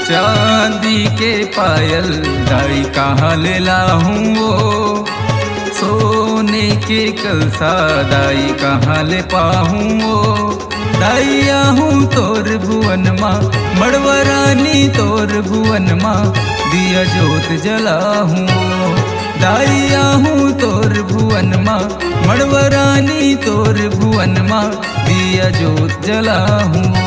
चांदी के पायल दाई कहाँ ले लाऊं वो, सोने के कलसा दाई कहाँ ले पाऊं वो। दाइया हूँ तोर भुवन माँ, मड़वरानी तोर भुवन माँ, दिया जोत जलाऊं वो। दाइया हूँ तोर भुवन माँ, मड़वरानी तोर भुवन माँ, दिया जोत जलाऊं वो।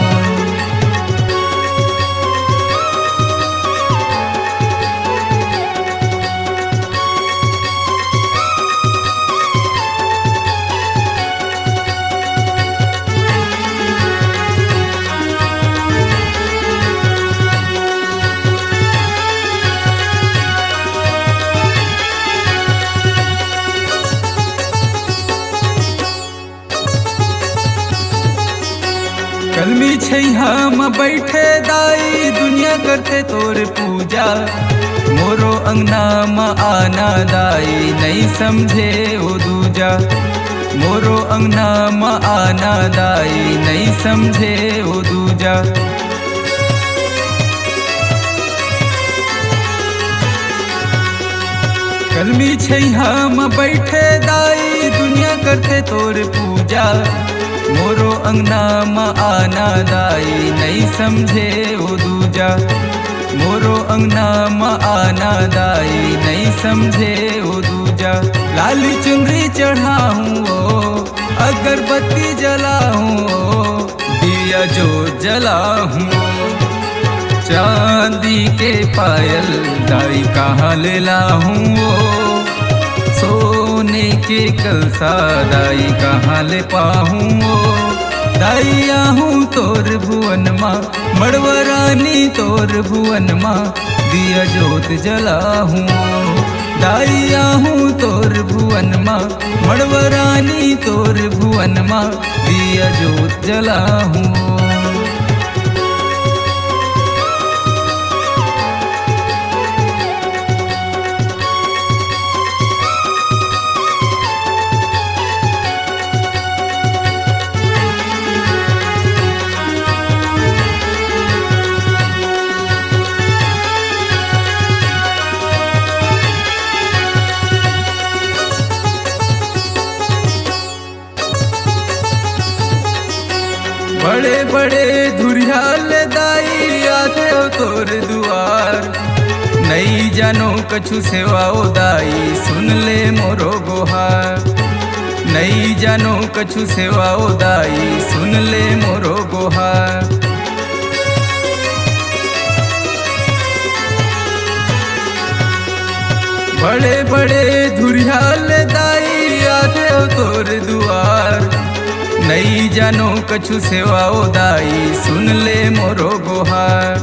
कलमी छैहा में बैठे दाई, दुनिया करते तोर पूजा। मोरो अंगना में आना दाई, नहीं समझे ओ दूजा। मोरो अंगना में आना दाई, नहीं समझे ओ दूजा। कलमी छैहा में बैठे दाई, दुनिया करते तोर पूजा। मोरो अंगना में आना दाई, नहीं समझे ओ दूजा। मोरो अंगना में आना दाई, नहीं समझे ओ दूजा। लाली चुनरी चढ़ाऊं ओ, अगरबत्ती जलाऊं ओ, दिया जो जलाऊं ओ। चांदी के पायल दाई कहाँ ले लाऊं ओ, सोने के कलसा दाई कहाँ ले पाऊं वो। दाइया हूँ तोर भुवन माँ, मड़वरानी तोर भुवन माँ, दिया जोत जलाऊं वो। दाइया हूँ तोर भुवन माँ, मड़वरानी तोर भुवन माँ, दिया जोत जलाऊं वो। बड़े बड़े धुरियाल दाई आते हो तोर दुआर। नहीं जानो कछु सेवाओ दाई, सुन ले मोरो गोहार। नहीं जानो कछु सेवाओ दाई, सुन ले मोरो गोहार। बड़े बड़े धुरियाल दाई आते हो तोर दुआर। नहीं जानो कछु सेवाओ दाई, सुन ले मोरो गोहार।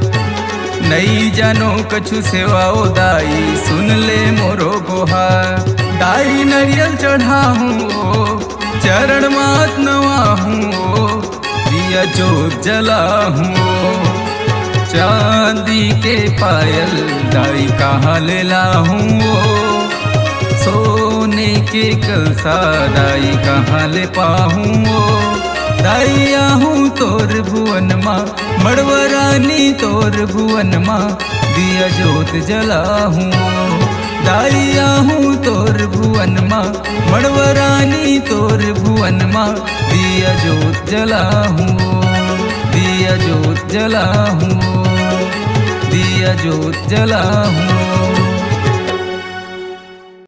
नहीं जानो कछु सेवाओ दाई, सुन ले मोरो गोहार। दाई नरियल चढ़ाऊं ओ, चरण मात नवाहूं ओ, दिया जोत जलाऊं ओ। चांदी के पायल दाई कहाँ ले लाऊं ओ, सोने के कलसा दाई कहाँ ले पाऊं वो। दाइया हूँ तोर भुवन माँ, मड़वरानी तोर भुवन माँ, दिया जोत जलाऊं वो। दाइया हूँ तोर भुवन माँ, मड़वरानी तोर भुवन माँ, दिया जोत जलाऊं वो। दिया जोत जलाऊं वो, दिया जोत जलाऊं वो।